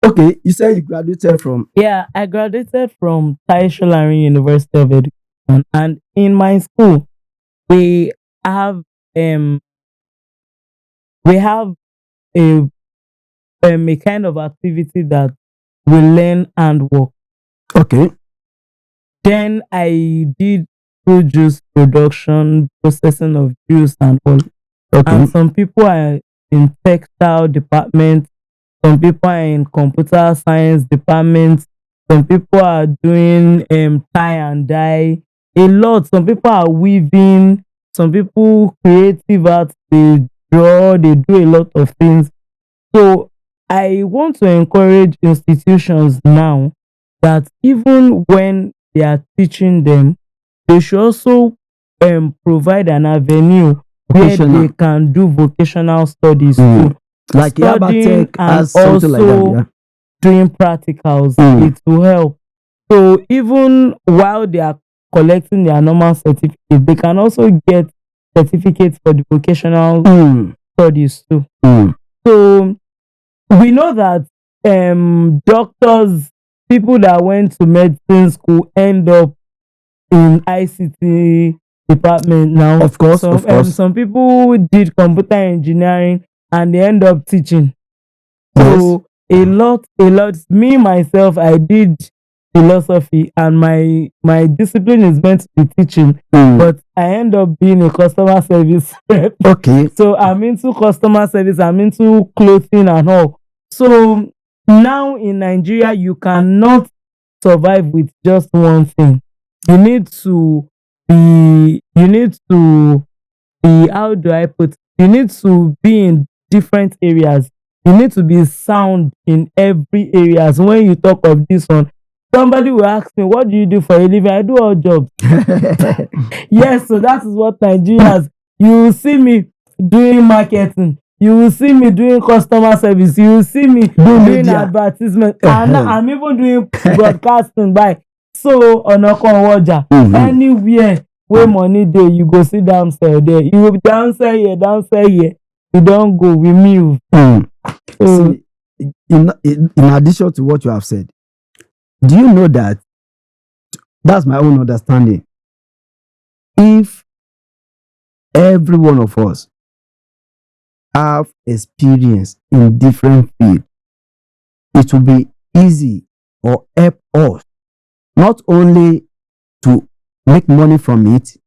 Okay, you said you graduated from. Yeah, I graduated from Taisholari University of Education, and in my school we have um we have a a kind of activity that we learn handwork. Okay, Then I did fruit juice production, processing of juice and all. And okay, some people are in textile department, some people are in computer science department, some people are doing tie and dye. A lot. Some people are weaving, some people creative art, they draw, they do a lot of things. So I want to encourage institutions now that even when they are teaching them, they should also provide an avenue where they vocational. can do vocational studies Mm. too. Like Yaba Studying Tech and has something like that. also Yeah. doing practicals, Mm. it will help. So even while they are collecting their normal certificate, they can also get certificates for the vocational Mm. studies too. Mm. So we know that doctors, people that went to medicine school end up in ICT department now. Of course, of course. Some people did computer engineering and they end up teaching. Yes. So a lot. Me myself, I did philosophy, and my discipline is meant to be teaching, Mm. but I end up being a customer service rep. Okay. So I'm into customer service, I'm into clothing and all. So now in Nigeria, you cannot survive with just one thing. You need to you need to be, how do I put, you need to be in different areas. You need to be sound in every areas. When you talk of this one, somebody will ask me, what do you do for a living? I do all jobs. Yes, so that is what Nigerians, you will see me doing marketing, you will see me doing customer service, you will see me Do doing media. advertisement, and I'm even doing broadcasting by. So onakonwoja, Mhm. anywhere where money dey, you go sit down sell there, you go down sell here, down sell here, you don go, we move. Mm. So See, in addition to what you have said, do you know that that's my own understanding? If every one of us have experience in different fields, it will be easy or help us not only to make money from it,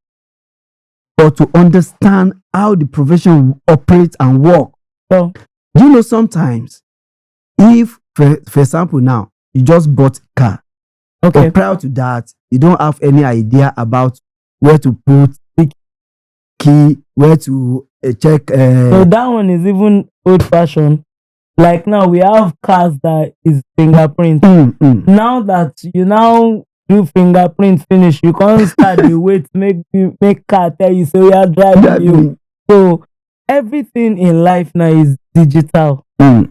but to understand how the profession operates and work. so Do you know sometimes if, for example, now you just bought a car, okay. but prior to that, you don't have any idea about where to put the key, where to check. So that one is even old fashioned. Like now we have cars that is fingerprint. Now that you now do fingerprint finish, you can't start the wait make car tell you, so you are driving you. So everything in life now is digital.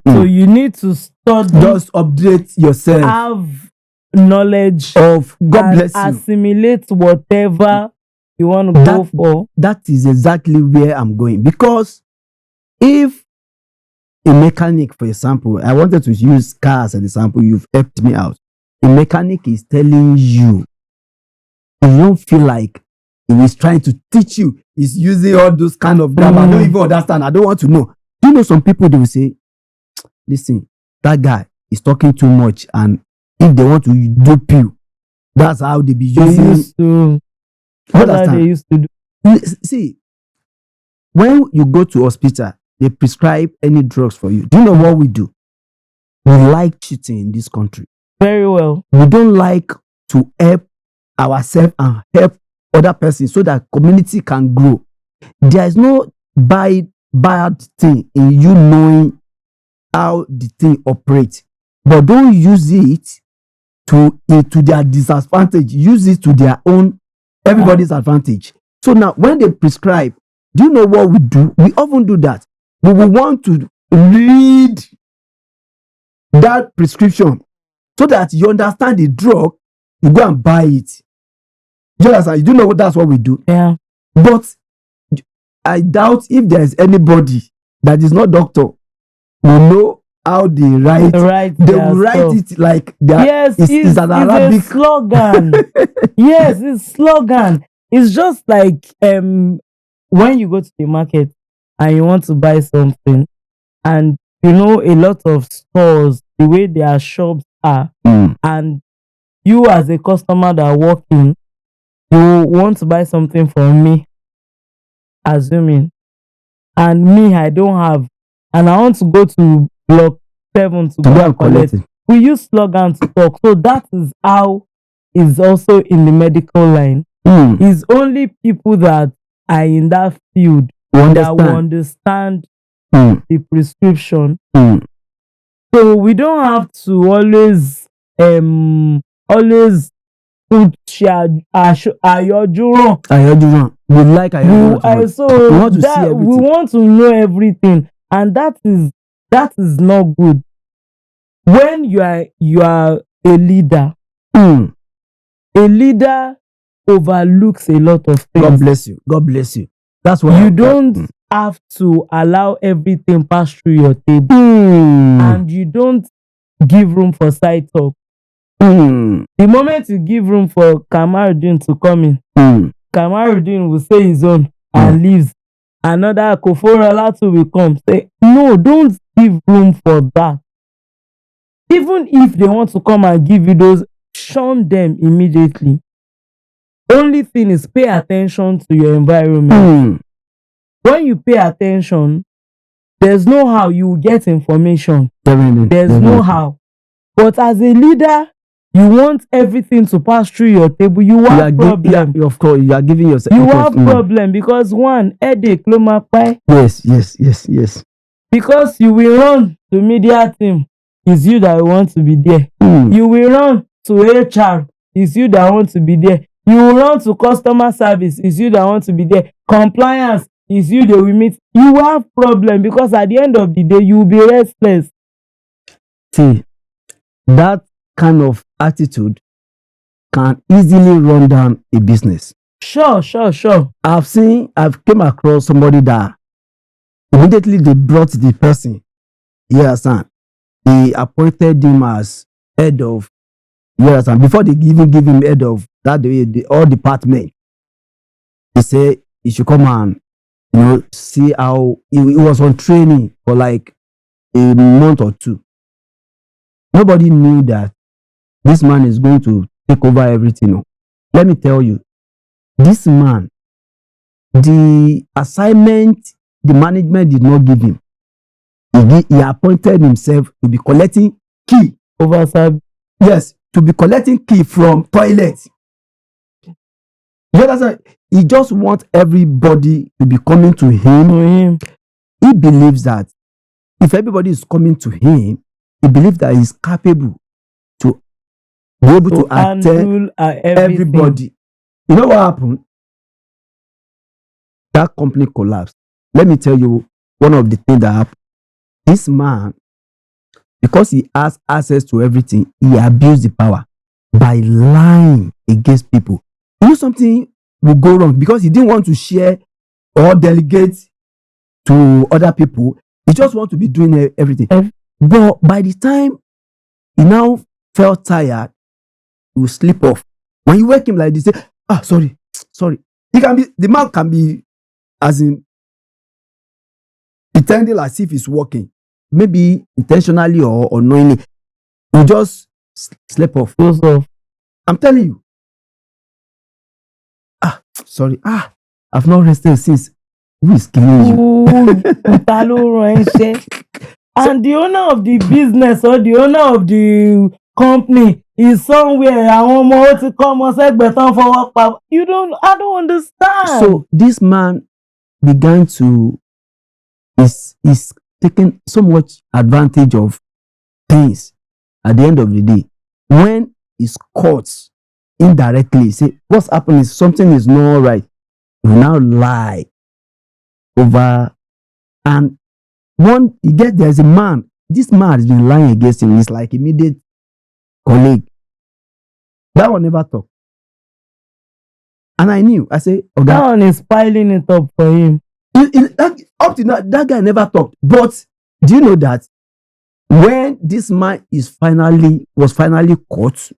So you need to study, Just update yourself. have knowledge Of God and bless you. assimilate whatever you want to go for. That is exactly where I'm going, because if a mechanic, for example, I wanted to use car as an example, you've helped me out. A mechanic is telling you, you don't feel like he is trying to teach you, he's using all those kind of grammar. I don't even understand, I don't want to know. Do you know some people, they will say, listen, that guy is talking too much, and if they want to dupe you, that's how they be They using. used to, You that's how they understand? used to do. See, when you go to hospital, they prescribe any drugs for you. Do you know what we do? We like cheating in this country. Very well. We don't like to help ourselves and help other persons so that community can grow. There is no bad thing in you knowing how the thing operates, but don't use it to their disadvantage. Use it to their own, everybody's advantage. So now when they prescribe, do you know what we do? We often do that. We will want to read that prescription so that you understand the drug, you go and buy it. You understand? You do know that's what we do. Yeah. But I doubt if there is anybody that is not doctor will know how they write. Right, They their will write stuff. it like that. Yes, It's an Arabic a slogan. Yes, it's slogan. It's just like when you go to the market and you want to buy something, and you know a lot of stores, the way their shops are, and you as a customer that walk in, you want to buy something from me, assuming, and me I don't have, and I want to go to block 7 to go go and and collect collect. it. We use slogan to talk. So that is how is also in the medical line. It's only people that are in that field that will understand the prescription. So we don't have to always put ayojuro. Ayoduro. We like Ayoduro too much. So We want to see that we everything. want to know everything, and that is not good. When you are a leader, a leader overlooks a lot of things. God bless you. God bless you. That's why You don't have to allow everything pass through your table, and you don't give room for side talk. The moment you give room for Kamaruddin to come in, Kamaruddin will say his own and leaves. Another Koforola too will come. Say, no, don't give room for that. Even if they want to come and give you those, shun them immediately. Only thing is pay attention to your environment. When you pay attention, there's no how you will get information. There's no how. But as a leader, you want everything to pass through your table. You have problem. Of course, you are giving yourself. You have problem because one, headache ló máa pa ẹ́. Yes. Because you will run to media team, it's you that want to be there. You will run to HR, it's you that want to be there. You will run to customer service, it's you that want to be there. Compliance, is you they will meet. You have problem because at the end of the day, you will be restless. See, that kind of attitude can easily run down a business. Sure. I've came across somebody that immediately they brought the person. Yes, and they appointed him as head of. Yes, and before they even give him head of that, all department, they say he should come and see how he was on training for like a month or two. Nobody knew that this man is going to take over everything. Let me tell you, this man, the assignment the management did not give him. He appointed himself to be collecting key. Oversight. Yes, to be collecting key from toilets. You understand? He just wants everybody to be coming to him. He believes that if everybody is coming to him, he believes that he's capable to be able to attend everybody. You know what happened? That company collapsed. Let me tell you one of the things that happened. This man, because he has access to everything, he abused the power by lying against people. You know something will go wrong because he didn't want to share or delegate to other people. He just want to be doing everything. But by the time he now felt tired, he will sleep off. When you wake him like this, say, sorry. The man can be as in pretending as if he's working, maybe intentionally or unknowingly. He just sleep off. I'm telling you. Sorry. I've not rested since. Who is killing you? And the owner of the business or the owner of the company is somewhere. I don't understand. So this man began to is taking so much advantage of things. At the end of the day, when he's caught indirectly, say what's happening is something is not right. He will now lie over, and there's a man. This man has been lying against him. He's like immediate colleague. That one never talk. And I knew. I say, okay, that one is piling it up for him. Up to now, that guy never talked. But do you know that When this man was finally caught,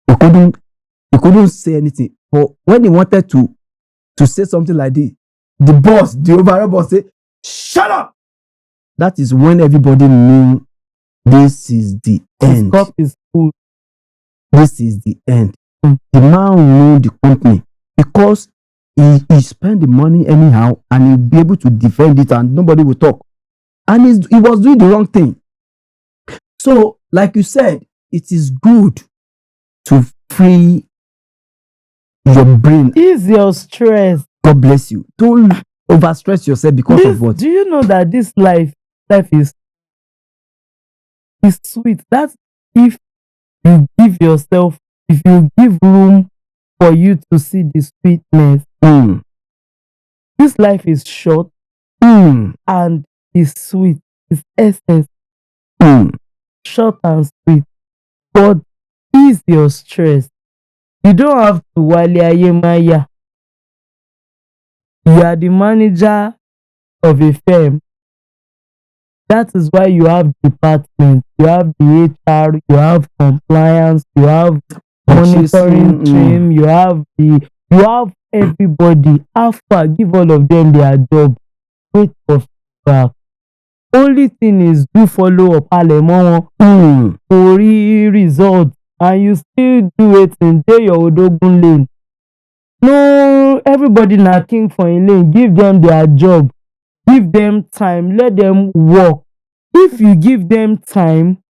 he couldn't say anything. But when he wanted to say something like this, the overall boss say, "Shut up!" That is when everybody knew this is the His end. cup is full. This is the end. Mm. The man will the company because he spent the money anyhow and he'll be able to defend it and nobody will talk. And he was doing the wrong thing. So, like you said, it is good to free your brain. Ease your stress. God bless you. Don't overstress yourself because of what? Do you know that this life is sweet? That's if you give yourself, if you give room for you to see the sweetness. Mm. This life is short and it's sweet. It's essence. Short and sweet. But ease your stress. You don't have to wale ayemaya. You are the manager of a firm. That is why you have departments. You have the HR, you have compliance, you have monitoring team, you have everybody. After give all of them their job. Wait for feedback. Only thing is do follow up alemon for result and you still do it in day your odogun lane. No, everybody na king for a lane. Give them their job. Give them time. Let them work. If you give them time,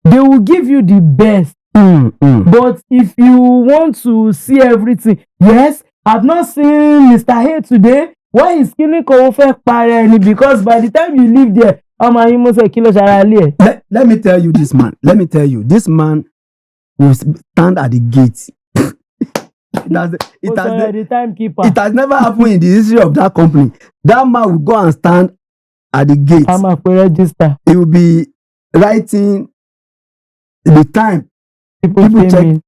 they will give you the best. But if you want to see everything, yes, I've not seen Mr. Hay today. Why is killing Kowofe parent? Because by the time you leave there, let me tell you this man. Let me tell you, this man will stand at the gate. It has never happened in the history of that company. That man will go and stand at the gate. I'm a register. He will be writing the time. People check.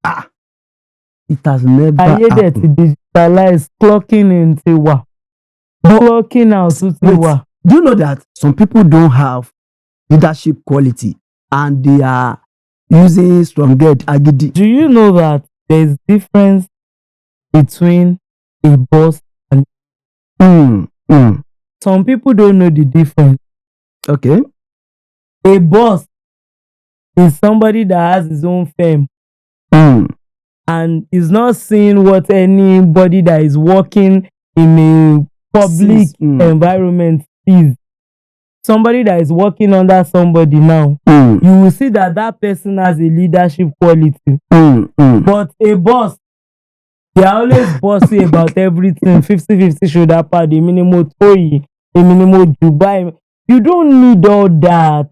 It has never happened. Digitalize clocking in Tiwa. Clocking out to Tiwa. Do you know that some people don't have leadership quality and they are using strong-head agidi? Do you know that there's difference between a boss and some people don't know the difference. Okay. A boss is somebody that has his own firm and is not seeing what anybody that is working in a public environment sees. Somebody that is working under somebody now, you will see that that person has a leadership quality. But a boss, they are always bossy about everything. 50-50 shoulder pad, a minimum toy, a minimum Dubai. You don't need all that.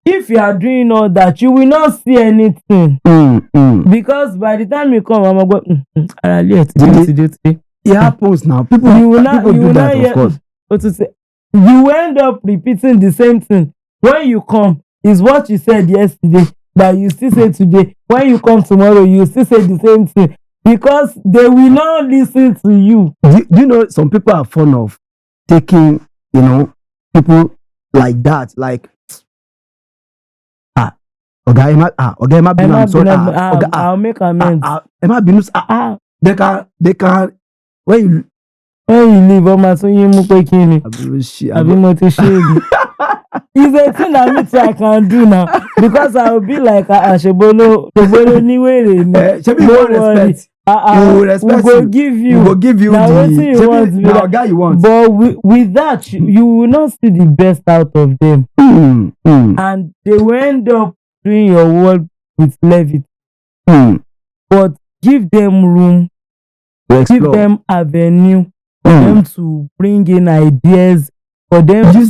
If you are doing all that, you will not see anything. Because by the time you come, I'm going today. It happens now. People do that, of course. What to say? You end up repeating the same thing. When you come, is what you said yesterday that you still say today. When you come tomorrow, you still say the same thing. Because they will not listen to you. Do you know some people are fond of taking, people like that, like I'll make amends. They can when you leave ọmọ tó yín mú pé kí ni àbí mo ti ṣe èyí. It's a thing that me too I can do now because I will be like ṣebolo níwèrè ni. No worry. We go give you the guy you want. But with that you will not see the best out of them. And they will end up doing your work with levity. But give them room, give them avenue for them to bring in ideas, for them to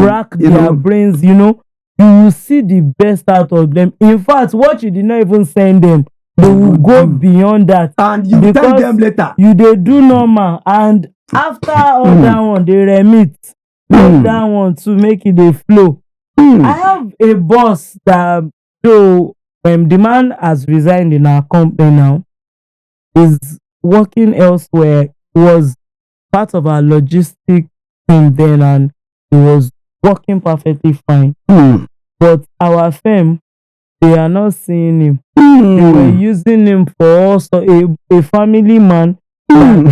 rack their brains, you will see the best out of them. In fact, what you did not even send them, they will go beyond that. And you tell them later. You they do normal. And after all that one, they remit. That one to make it a flow. I have a boss that, though, the man has resigned in our company now, is working elsewhere, was part of our logistic team then, and he was working perfectly fine. Mm. But our firm, they are not seeing him. They were Mm. using him for also a family man. Mm.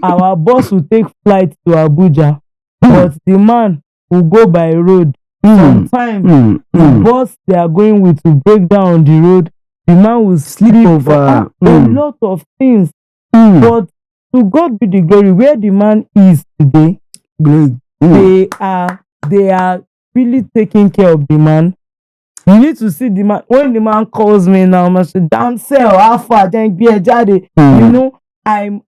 Our boss will take flight to Abuja, but the man will go by road. Sometimes Mm. the Mm. bus they are going with will break down on the road. The man will Sleep sleep over. for a lot of things. Mm. But to God be the glory, where the man is today, Great. they are really taking care of the man. You need to see the man. When the man calls me now, I say, damn sell, how far then be a daddy. You know, I'm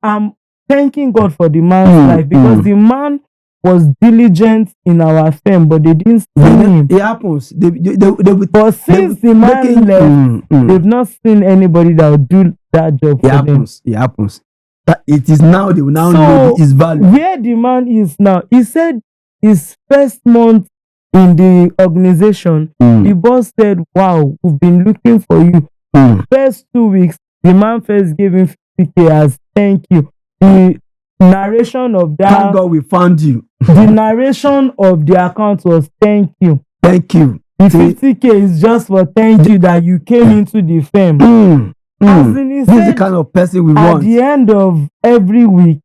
thanking God for the man's life, because the man was diligent in our firm, but they didn't see him. It happens. But since the man left, they've not seen anybody that will do that job for them. It happens. That it is now they will now So know his value. where the man is now, he said his first month in the organization, the boss said, wow, we've been looking for you. First 2 weeks, the man first gave him 50K as thank you. The narration of that, Thank God we found you. the narration of the account was thank you. Thank you. The 50K is just for thank you that you came into the firm. As in, he This is the said, kind of person we at want. the end of every week,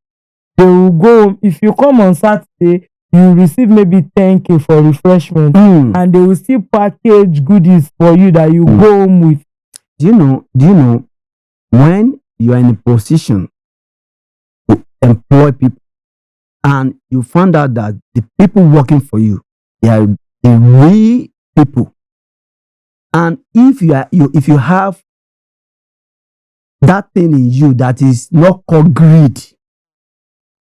they will go. If you come on Saturday, you will receive maybe 10K for refreshment, and they will still package goodies for you that you go home with. Do you know when you are in a position to employ people and you find out that the people working for you, they are the real people, and if you have that thing in you that is not called greed,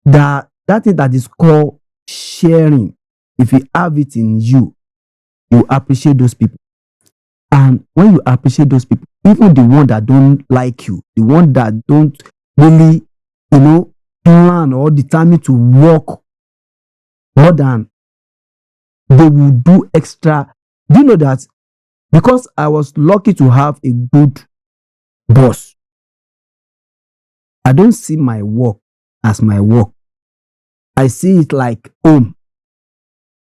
that thing that is called sharing, if you have it in you, you appreciate those people. And when you appreciate those people, even the one that don't like you, the one that don't really, plan or determine to work more than, they will do extra. Do you know that? Because I was lucky to have a good boss, I don't see my work as my work. I see it like home.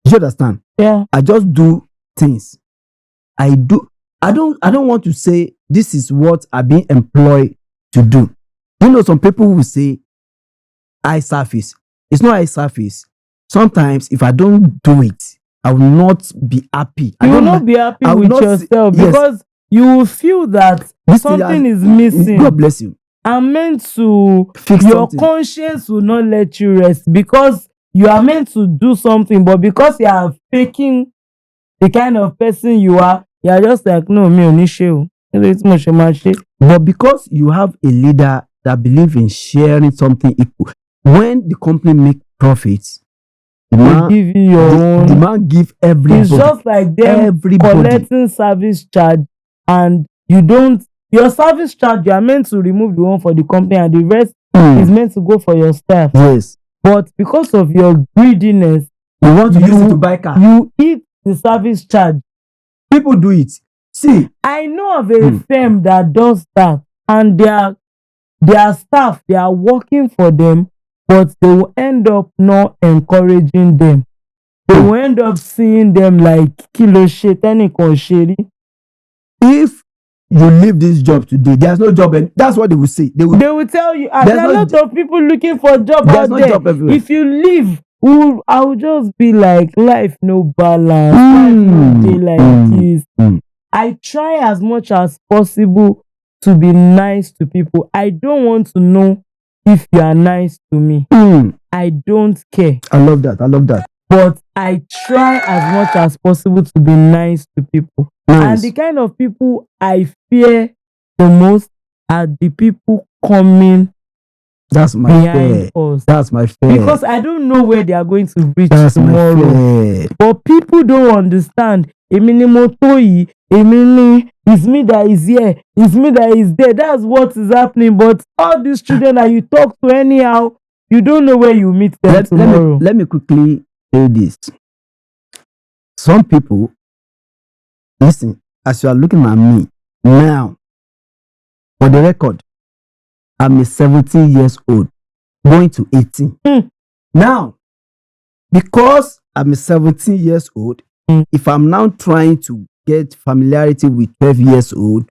Do you understand? Yeah. I just do things. I don't want to say this is what I've been employed to do. Some people will say eye surface. It's not eye surface. Sometimes if I don't do it, I will not be happy. You will not be happy with yourself, because you will feel that something is missing. God bless you. I'm meant to fix your something. Conscience will not let you rest, because you are meant to do something, but because you are faking the kind of person you are just like, no, me only show. But because you have a leader that believes in sharing something equal, when the company make profits, the man give you your own. The man give everybody. It's just like them collecting service charge, and you don't. Your service charge, you are meant to remove the one for the company, and the rest is meant to go for your staff. Yes. But because of your greediness, you want to use it to buy car. You eat the service charge. People do it. See, I know of a firm that does that, and their staff, they are working for them, but they will end up not encouraging them. They will end up seeing them like kilo shit, any shady. If you leave this job today, there's no job, and that's what they will say. They will tell you, there are a lot of people looking for a job out there. Job if you leave, I will just be like, life no balance, life no day like this. I try as much as possible to be nice to people. I don't want to know if you are nice to me. I don't care. I love that. But I try as much as possible to be nice to people. Nice. And the kind of people I fear the most are the people coming behind us. That's my fear. Because I don't know where they are going to reach tomorrow. But people don't understand. Èmi ni mo tó yìí, èmi ni, it's me that is here, it's me that is there. That's what is happening. But all these children that you talk to anyhow, you don't know where you meet them tomorrow. Let me quickly say this. Some people, listen, as you are looking at me now, for the record, I'm a 17 years old, going to 18. Now, because I'm 17 years old. Mm. If I'm now trying to get familiarity with 12 years old,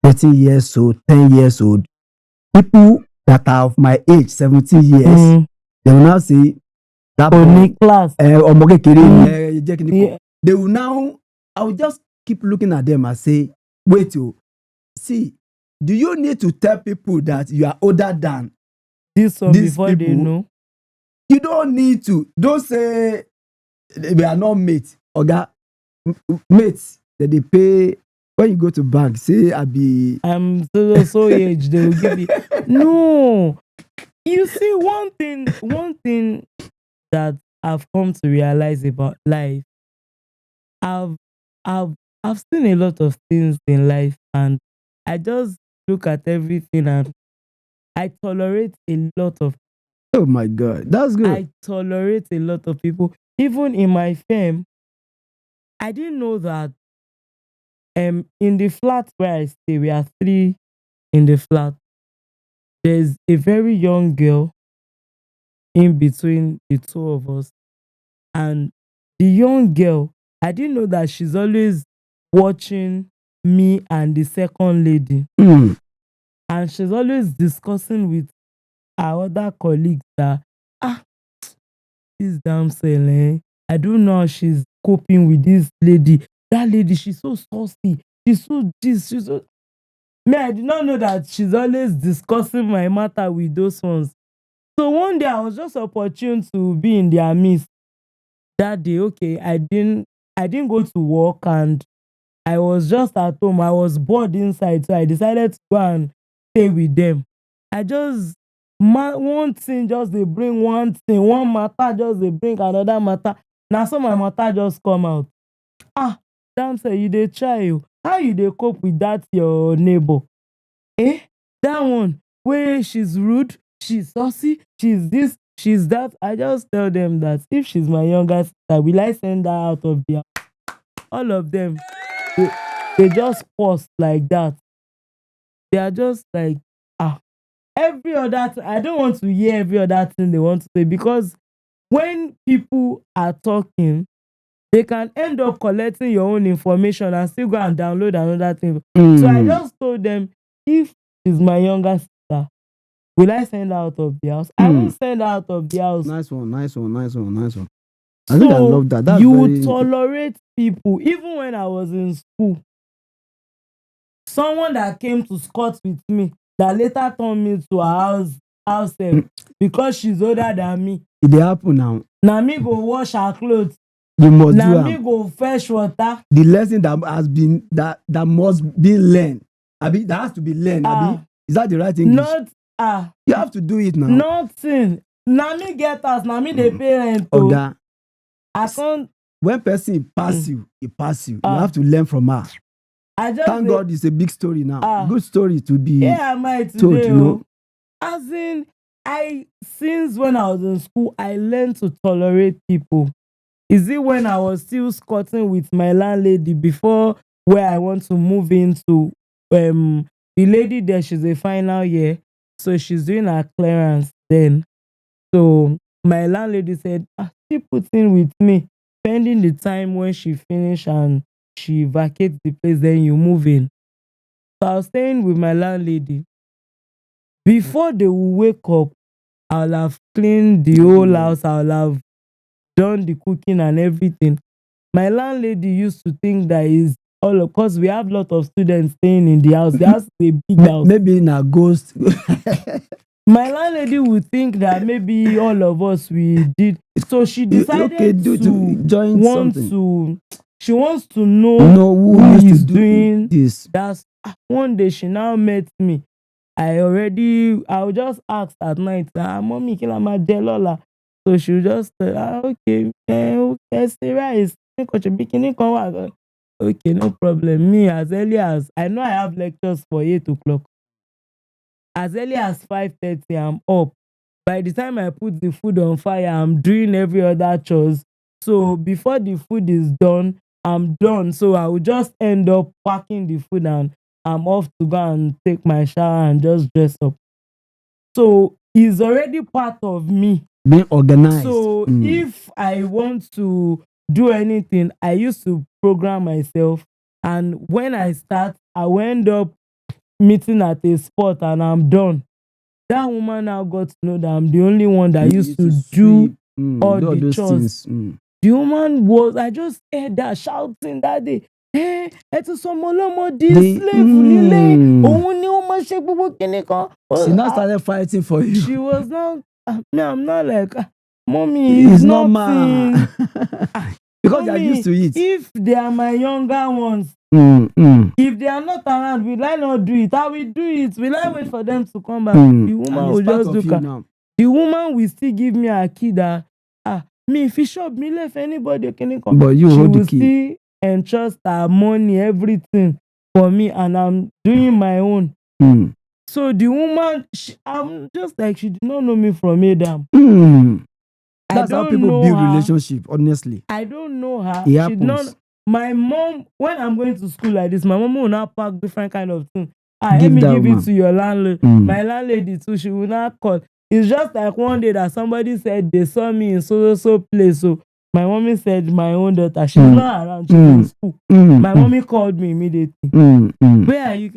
13 years old, 10 years old, people that are of my age, 17 years, Mm. they will now say, that Only boy, class. ọmọ kékeré ni, Mm. jẹ́ kí ni kan. Yeah. They will now, I will just keep looking at them and say, wait, oh, see, do you need to tell people that you are older than This one these before they people? know. You don't need to. Don't say we are not mates. Oga, mates that they pay when you go to bank. Say I be. I'm so age they will give you. No, you see one thing that I've come to realize about life. I've I've I've seen a lot of things in life, and I just look at everything, and I tolerate a lot of Oh my God, that's good. I tolerate a lot of people. Even in my firm, I didn't know that in the flat where I stay, we are three in the flat. There's a very young girl in between the two of us. And the young girl, I didn't know that she's always watching me and the second lady. Mm. And she's always discussing with our other colleagues that, ah, this damsel, I don't know how she's coping with this lady. That lady, she's so saucy. She's so this, she's so. Me, I did not know that she's always discussing my matter with those ones. So one day I was just opportune to be in their midst. That day, okay, I didn't go to work, and I was just at home. I was bored inside, so I decided to go and stay with them. I just one thing just they bring one thing, one matter just they bring another matter. Now so my matter just come out. Ah, damn say you dey try o. How you dey cope with that your neighbor? Eh? Dat one wey she's rude, she's saucy, she's this, she's that. I just tell them that if she's my younger sister, will I send her out of the house? All of them, they they just pause like that. They are just like, ah, every other I don't want to hear every other thing they want to say, because when people are talking, they can end up collecting your own information and still go and download another thing. So I Mm. just told them, if she's my younger sister, will I send her out of the house? I Mm. won't send her out of the house. Nice one, nice one, nice one, nice one. I think I So love that. That's you very. tolerate people. Even when I was in school, someone that came to Scott with me that later turned me to her house help Mm. because she's older than me. It dey happen now. Na me go wash her clothes. You must Na do me am. go fetch water. The lesson that has been that must be learned. Abi, that has to be learned. Abi, Ah, is that the right English? not You have to do it now. nothing. Na me get house, na me dey pay rent o. Oga, I can't. when person pass Mm. you, he pass you. You Ah, have to learn from her. I just Thank dey. God it's a big story now. Ah, Good story to here be am I told, today o. As in, since when I was in school, I learned to tolerate people. Is it when I was still squatting with my landlady before where I want to move into? The lady there, she's a final year, so she's doing her clearance then. So my landlady said, still put in with me, pending the time when she finish and she vacates the place, then you move in. So I was staying with my landlady. Before they will wake up, I'll have cleaned the whole house, I'll have done the cooking and everything. My landlady used to think that is all of, because we have a lot of students staying in the house. The house is a big house. Maybe in a ghost. My landlady would think that maybe all of us we did. So she Okay, decided do to to join want something. to she wants to know Know who used to is do doing this. that. One day she now met me. I will just ask at night, mommy, kí la máa jẹ lọ́la? So she will just say, okay, okay, say rice. Okay, no problem. Me, as early as I know I have lectures for 8 o'clock. As early as 5:30, I'm up. By the time I put the food on fire, I'm doing every other chores. So before the food is done, I'm done. So I will just end up packing the food, and I'm off to go and take my shower and just dress up. So it's already part of me Being organized. So if I want to do anything, I used to program myself, and when I start, I will end up meeting at a spot and I'm done. That woman now got to know that I'm the only one that You used used to to sweep, do all do all the those chores. things. The woman was, I just heard that shouting that day. Ẹ ti sọmọ ọlọ́mọ di They, slave nílé, òun ni ó máa ṣe gbogbo kíní kan. she now started fighting for you. She was not, me, I'm not like, mommy, it's It's normal. nothing. Because they are used Mommy, to it. if they are my younger ones, if they are not around, will I not do it? I will do it. Will I wait for them to come back? The woman And will it's part just of look you at. now. The woman will still give me a key that, me, if he shop me left anybody can come. But you She hold the will key. still entrust her money, everything for me, and I'm doing my own. So the woman, I'm just like, she did not know me from Adam. That's how people build relationship, honestly. I don't know her. It She happens. not. My mom, when I'm going to school like this, my mom will not pack different kind of things. Give Let me that give woman. it to your landlady. My landlady too, she will not call. It's just like one day that somebody said they saw me in so place. So my mommy said my own daughter, she's not around, she's in school. My mommy called me immediately. Where are you?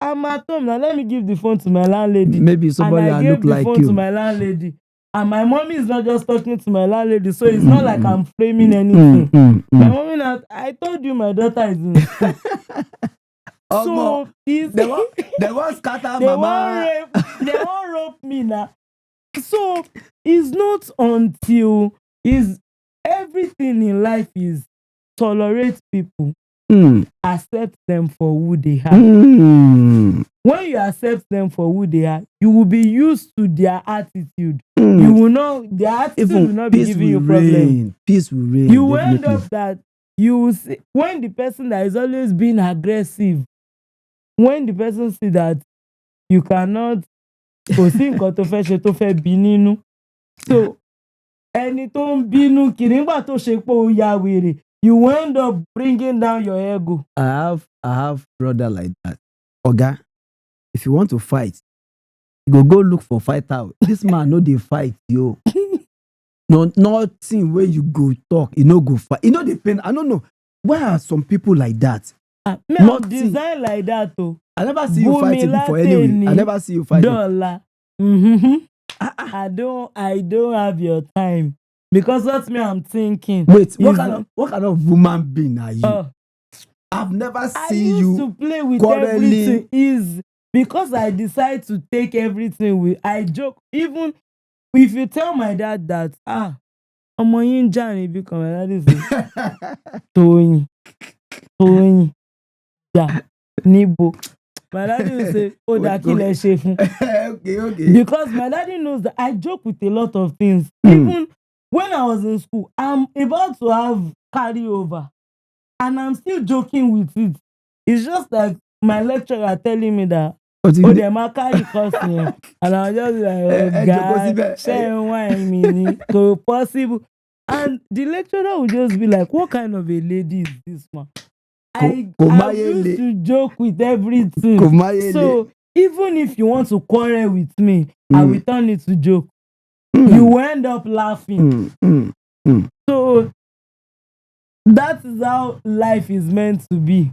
I'm at home now. Let me give the phone to my landlady. Maybe somebody and I that gave look the like phone you. to my landlady. And my mommy is not just talking to my landlady, so it's not like I'm framing anything. My mommy, not, I told you my daughter is in school. So it's they won't scatter they mama. they won't rope me now. So it's not until is everything in life is tolerate people, accept them for who they are. When you accept them for who they are, you will be used to their attitude. You will not, their attitude Even will not be giving you problem. Peace will reign. You will end up that you will see, when the person that is always being aggressive, when the person see that you cannot, kò sí nǹkan tó fẹ́ ṣe tó fẹ́ bí nínú. So ẹni tó ń bínú kiri nígbà tó ṣe pé ó ya wèrè, you will end up bringing down your ego. I have brother like that. Oga, if you want to fight, you go look for fight out. This man no dey fight yo. No, nothing where you go talk, you no go fight. You know the pain. I don't know. Why are some people like that? Me, I'm designed like that too. I never see you fighting before anyway. I never see you fighting. $. I don't have your time. Because that's me, I'm thinking. Wait, what kind of woman being are you? I've never seen you to play with quarreling. Everything. Is because I decide to take everything with. I joke. Even if you tell my dad that ọmọ yín ń jà níbí kan, my dad is Tóyìn jà níbo. My daddy will say, oh, that kí lẹ ṣe fún. Okay. Because my daddy knows that I joke with a lot of things. Even when I was in school, I'm about to have carryover. And I'm still joking with it. It's just like my lecturer telling me that, they might carry course here. And I was just like, oh, God, share wine me, so possible. And the lecturer would just be like, what kind of a lady is this one? I used to joke with everything. So even if you want to quarrel with me, I will turn it to joke. You will end up laughing. So that is how life is meant to be.